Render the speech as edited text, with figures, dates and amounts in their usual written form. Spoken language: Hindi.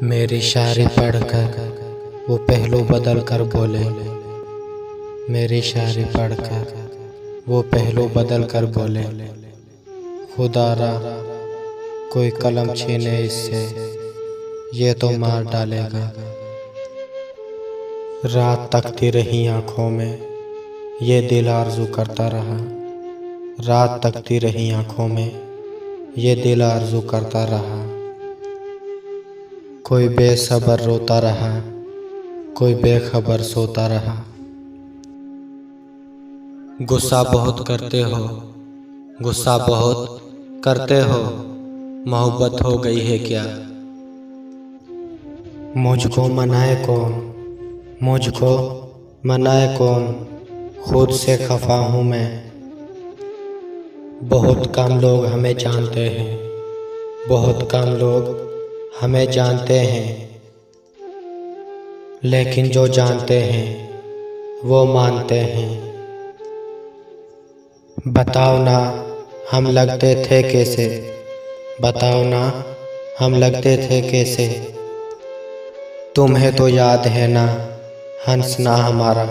मेरी शायरी पढ़कर वो पहलू बदल कर बोले। मेरी शायरी पढ़कर वो पहलू बदल कर बोले, खुदारा कोई कलम छीने इससे ये तो मार डालेगा। रात तकती रही आँखों में ये दिल आरज़ू करता रहा। रात तकती रही आँखों में ये दिल आरज़ू करता रहा। कोई बेसब्र रोता रहा, कोई बेखबर सोता रहा। गुस्सा बहुत करते हो, गुस्सा बहुत करते हो, मोहब्बत हो गई है क्या? मुझको मनाए कौन, मुझको मनाए कौन, खुद से खफा हूँ मैं। बहुत कम लोग हमें जानते हैं, बहुत कम लोग हमें जानते हैं, लेकिन जो जानते हैं वो मानते हैं। बताओ ना हम लगते थे कैसे, बताओ ना हम लगते थे कैसे। तुम्हें तो याद है ना हंसना हमारा।